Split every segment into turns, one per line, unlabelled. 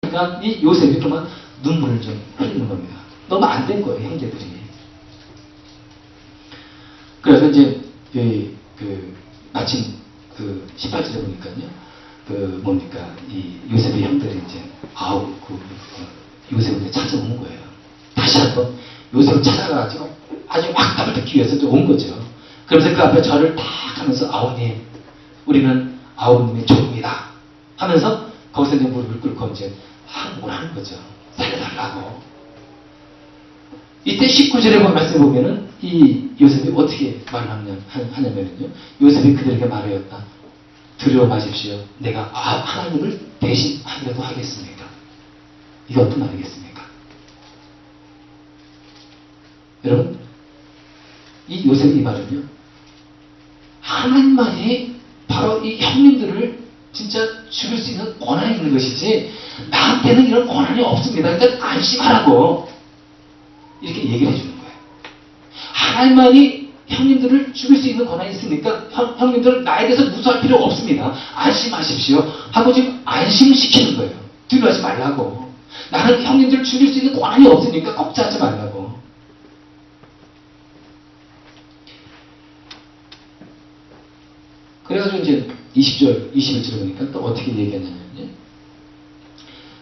그러니까 이 요셉이 그만 눈물을 좀 흘리는 겁니다. 너무 안 된 거예요, 형제들이. 그래서 이제 마침 18절에 보니까요, 뭡니까, 이 요셉의 형들이 이제 요셉을 찾아오는 거예요. 다시 한번 요셉을 찾아가가지고 아주 확답을 듣기 위해서 또 온 거죠. 그러면서 그 앞에 절을 딱 하면서 아우님, 우리는 아우님의 종입니다 하면서 거기서 이제 무릎을 꿇고 이제 항복을 하는 거죠. 살려달라고. 이때 19절에 말씀해 보면은 이 요셉이 어떻게 말을 하냐면요. 요셉이 그들에게 말하였다. 두려워 마십시오. 내가 하나님을 대신하려도 하겠습니까? 이게 어떤 말이겠습니까? 여러분, 이 요셉의 이 말은요, 하나님만이 바로 이 형님들을 진짜 죽일 수 있는 권한이 있는 것이지 나한테는 이런 권한이 없습니다. 그러니까 안심하라고 이렇게 얘기를 해주는 거예요. 하나님만이 형님들을 죽일 수 있는 권한이 있으니까 형님들은 나에 대해서 무서워할 필요 없습니다. 안심하십시오 하고 지금 안심을 시키는 거예요. 두려워하지 말라고. 나는 형님들을 죽일 수 있는 권한이 없으니까 걱정하지 말라고. 그래가지고 이제 20절, 21절에 보니까 또 어떻게 얘기하냐면요.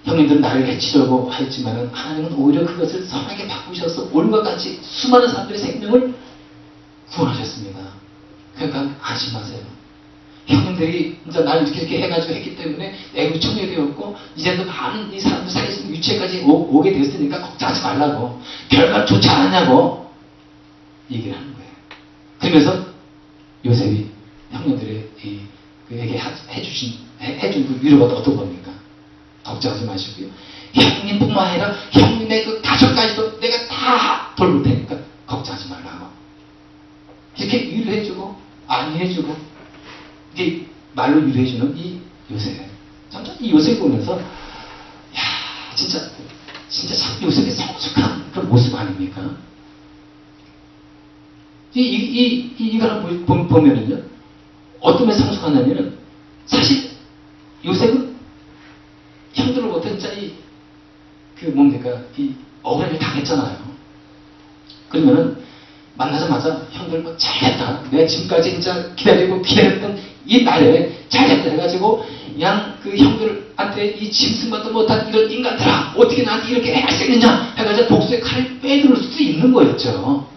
형님들은 나를 해치려고 하였지만 하나님은 오히려 그것을 선하게 바꾸셔서 오늘과 같이 수많은 사람들의 생명을 구원하셨습니다. 그러니까 안심하세요. 형님들이 이제 나를 이렇게 해가지고 했기 때문에 애굽 청년되었고 이제는 많은 이 사람들 살릴 수 있는 위치까지 오게 됐으니까 걱정하지 말라고. 결과는 좋지 않았냐고 얘기를 하는 거예요. 그러면서 요셉이 형님들에게 해준 그 위로가 어떤 겁니까? 걱정하지 마시고요. 형님뿐만 아니라 형님의 그 가족까지도 내가 다 돌볼 테니까 걱정하지 말라고. 이렇게 위로해주고 안위해주고 이게 말로 위로해주는 이 요셉. 정말 이 요셉을 보면서 진짜 참 요셉의 성숙한 그런 모습 아닙니까? 이거를 보면은요, 어떤 면에서 성숙하냐면은 사실 요셉은 형들로부터 진짜 이 억울하게 당했잖아요. 그러면은 만나자마자 형들 뭐 잘했다. 내가 지금까지 진짜 기다렸던 이 날에 잘했다 해가지고 그냥 그 형들한테 이 짐승만도 못한 이런 인간들아 어떻게 나한테 이렇게 할 수 있느냐 해가지고 복수의 칼을 빼들을 수 있는 거였죠.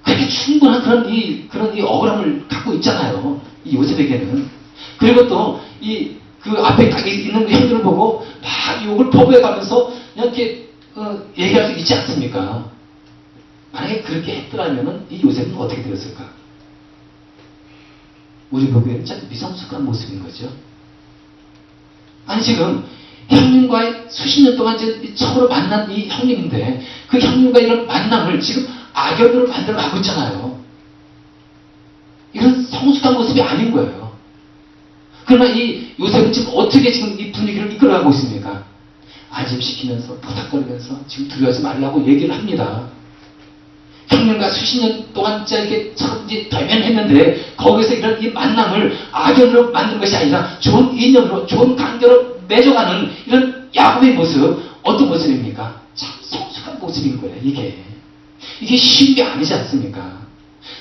그렇게 충분한 그런 이 억울함을 갖고 있잖아요. 이 요셉에게는. 그리고 또 그 앞에 딱 있는 그 형들을 보고 막 욕을 퍼부어가면서 그냥 이렇게 얘기할 수 있지 않습니까? 만약에 그렇게 했더라면은 이 요셉은 어떻게 되었을까? 우리 보기에는 참 미성숙한 모습인 거죠. 아니 지금 형님과의 수십 년 동안 처음으로 만난 이 형님인데 그 형님과 이런 만남을 지금 악연으로 만들어 가고 있잖아요. 이건 성숙한 모습이 아닌 거예요. 그러나 이 요셉은 지금 어떻게 지금 이 분위기를 이끌어가고 있습니까? 안심시키면서 토닥거리면서 지금 두려워하지 말라고 얘기를 합니다. 형님과 수십 년 동안 진짜 이렇게 대면했는데 거기서 이런 이 만남을 악연으로 만든 것이 아니라 좋은 인연으로 좋은 관계로 맺어가는 이런 야곱의 모습, 어떤 모습입니까? 참 성숙한 모습인 거예요. 이게 쉬운 게 아니지 않습니까?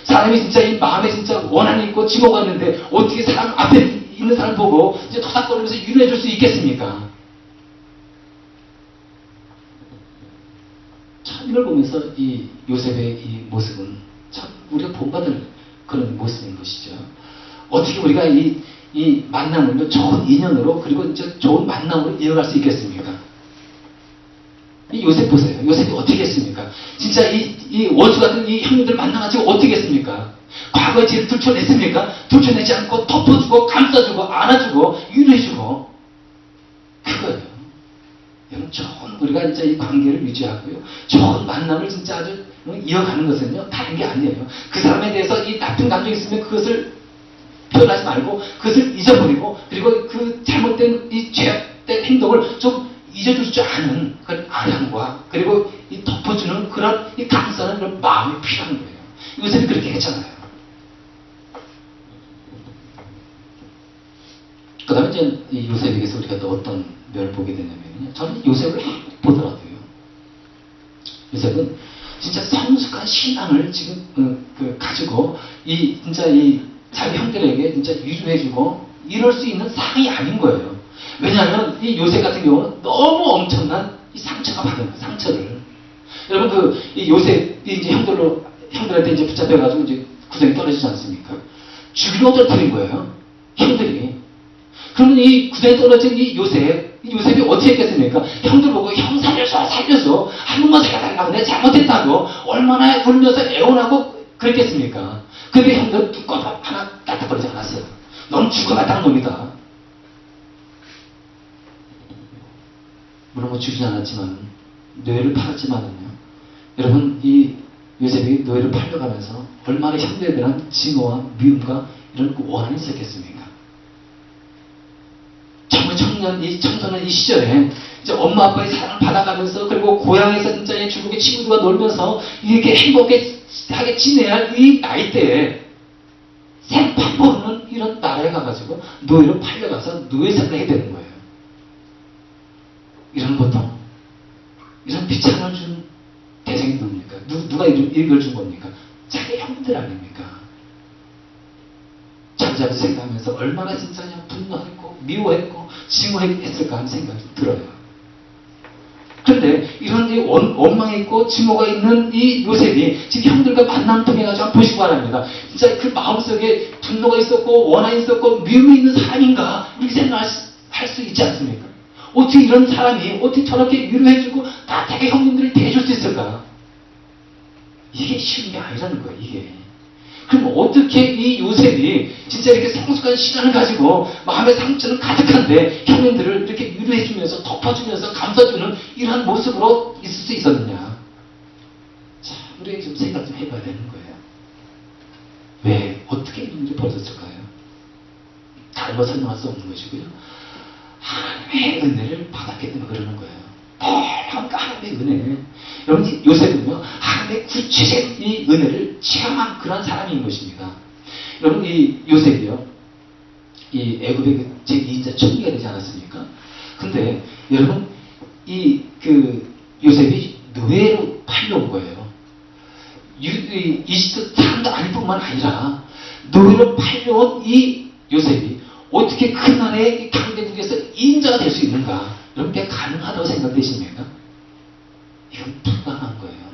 사람이 진짜 이 마음에 진짜 원한이 있고 증오가 있는데 어떻게 사람 앞에 있는 사람 보고 이제 토닥거리면서 위로해 줄 수 있겠습니까? 참 이걸 보면서 이 요셉의 이 모습은 참 우리가 본받을 그런 모습인 것이죠. 어떻게 우리가 이 만남을 좋은 인연으로 그리고 이제 좋은 만남으로 이어갈 수 있겠습니까? 이 요셉 보세요. 요셉이 어떻게 했습니까? 진짜 이 원수 같은 이 형님들 만나가지고 어떻게 했습니까? 과거의 죄를 들춰냈습니까? 들춰내지 않고 덮어주고 감싸주고 안아주고 위로해주고 그거예요. 여러분 좋은 우리가 진짜 이 관계를 유지하고요. 좋은 만남을 진짜 아주 이어가는 것은요. 다른 게 아니에요. 그 사람에 대해서 이 나쁜 감정이 있으면 그것을 표현하지 말고 그것을 잊어버리고 그리고 그 잘못된 이 죄된 행동을 좀 잊어줄 줄 아는 그런 아량과 그리고 이 덮어주는 그런 이 감싸는 그런 마음이 필요한 거예요. 요셉이 그렇게 했잖아요. 그 다음에 이제 이 요셉에게서 우리가 또 어떤 뭘 보게 되냐면요. 저는 요셉을 보더라도요. 요셉은 진짜 성숙한 신앙을 지금 가지고 진짜 자기 형들에게 진짜 위로해주고 이럴 수 있는 상이 아닌 거예요. 왜냐하면 이 요셉 같은 경우는 너무 엄청난 이 상처가 받은 거예요. 상처를. 여러분 이 요셉이 이제 형들한테 이제 붙잡혀가지고 이제 구덩이 떨어지지 않습니까? 죽이려고 떨어뜨린 거예요. 형들이. 그러면 이 구덩이 떨어진 이 요셉이 어떻게 했겠습니까? 형들 보고 형 살려서 한 번만 살려달라고 내가 잘못했다고 얼마나 울면서 애원하고 그랬겠습니까? 근데 형들 뚜껑 하나 따뜻거리지 않았어요. 넌 죽어갔다는 놈이다. 물론 뭐 죽이지 않았지만 뇌를 팔았지만은요. 여러분 이 요셉이 노예를 팔려가면서 얼마나 형들에 대한 증오와 미움과 이런 원한이 있었겠습니까? 정말 청소년 이 시절에 이제 엄마 아빠의 사랑을 받아가면서 그리고 고향에서 진짜 중국의 친구들과 놀면서 이렇게 행복하게 지내야 할 이 나이대에 생판 모르는 이런 나라에 가가지고 노예로 팔려가서 노예 생활을 해야 되는 거예요. 이런 고통, 이런 비참을 준 대상이 뭡니까? 누가 이걸 준 겁니까? 자기 형들 아닙니까? 잠잠히 생각하면서 얼마나 진짜 그냥 분노했고 미워했고 증오했을까 하는 생각이 들어요. 그런데 이런 원망이 있고 증오가 있는 이 요셉이 지금 형들과 만남 통해 가지고 한번 보시기 바랍니다. 진짜 그 마음속에 분노가 있었고 원한이 있었고 미움이 있는 사람인가 이렇게 생각할 수 있지 않습니까? 어떻게 이런 사람이 어떻게 저렇게 위로해주고 따뜻하게 형님들을 대해줄 수 있을까? 이게 쉬운 게 아니라는 거예요. 이게. 그럼 어떻게 이 요셉이 진짜 이렇게 성숙한 신앙을 가지고 마음의 상처는 가득한데 형님들을 이렇게 위로해주면서 덮어주면서 감싸주는 이러한 모습으로 있을 수 있었느냐? 자, 우리 좀 생각 좀 해봐야 되는 거예요. 왜 어떻게 이런 일이 벌어졌을까요? 다른 거 설명할 수 없는 것이고요. 하나님의 은혜를 받았기 때문에 그러는 거예요. 하나님의 은혜. 여러분 요셉은요 하나님의 구체적인 이 은혜를 체험한 그런 사람인 것입니다. 여러분 이 요셉이요 이 애굽의 제2자 총리가 되지 않았습니까? 근데 여러분 요셉이 노예로 팔려온 거예요. 이집트 사람도 아닐 뿐만 아니라 노예로 팔려온 이 요셉이 어떻게 그 나라의 강대국에서 인자가 될 수 있는가? 여러분 그게 가능하다고 생각되십니까? 이건 불가능한 거예요.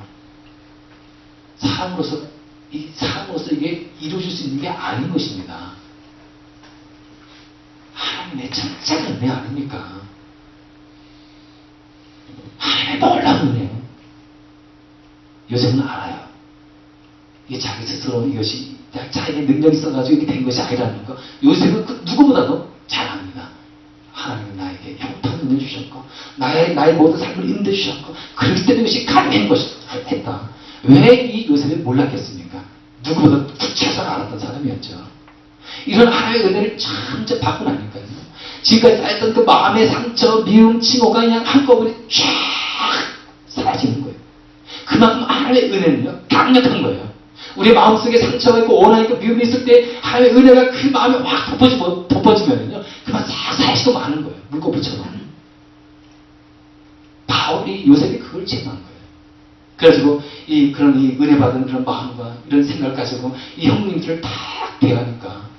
사람으로서 이게 이루어질 수 있는 게 아닌 것입니다. 하나님의 전적인 은혜 아닙니까? 하나님의 놀라운 은혜. 요셉은 알아요. 이게 자기 스스로 이것이 자기의 능력이 있어가지고 이렇게 된 것이 아니라는 거. 요셉은 누구보다도 잘 압니다. 하나님은 나에게 형통을 주셨고 나의 모든 삶을 인도해 주셨고 그렇기 때문에 이것이 가능한 것이다. 왜 이 요셉이 몰랐겠습니까? 누구보다 구체적으로 알았던 사람이었죠. 이런 하나님의 은혜를 참 받고 나니까요. 지금까지 쌓였던 그 마음의 상처, 미움, 증오가 그냥 한꺼번에 쫙 사라지는 거예요. 그만큼 하나님의 은혜는요 강력한 거예요. 우리 마음속에 상처가 있고 원한이 있고 미움이 있을 때 하나님의 은혜가 그 마음에 확 덮어지면요 그만 싹 사라지고 마는 거예요. 물고기처럼. 바울이 요셉이 그걸 체험한 거예요. 그래가지고 그런 은혜 받은 그런 마음과 이런 생각을 가지고 이 형님들을 딱 대하니까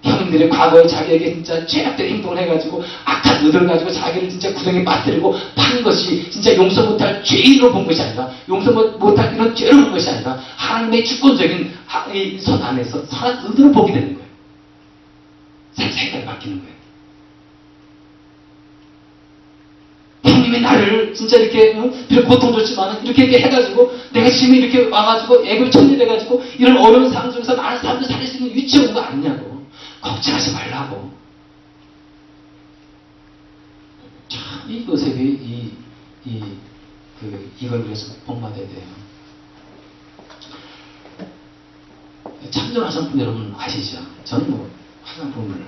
형님들이 과거에 자기에게 진짜 죄악된 행동을 해가지고 악한 의도를 가지고 자기를 진짜 구덩이에 빠뜨리고 판 것이 진짜 용서 못할 죄인으로 본 것이 아니라 용서 못할 이런 죄로 본 것이 아니라 하나님의 주권적인 선 안에서 선한 의도를 보게 되는 거예요. 생각이 바뀌는 거예요. 형님이 나를 진짜 이렇게 비록 고통 줬지만 이렇게 해가지고 내가 지금 이렇게 와가지고 애굽 천리돼가지고 이런 어려운 상황 속에서 많은 사람들 살릴 수 있는 위치에 온 거 아니냐고. 걱정하지 말라고. 참, 이 요셉이 이걸 위해서 복받아야 돼요. 참전 화장품 여러분 아시죠? 저는 화장품을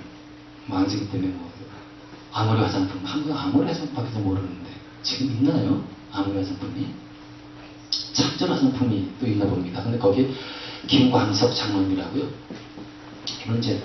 안 쓰기 때문에 아모레 화장품, 한국 아모레 화장품밖에 모르는데 지금 있나요? 아모레 화장품이? 참전 화장품이 또 있나 봅니다. 근데 거기 김광석 장로님이라고요. 이분 이제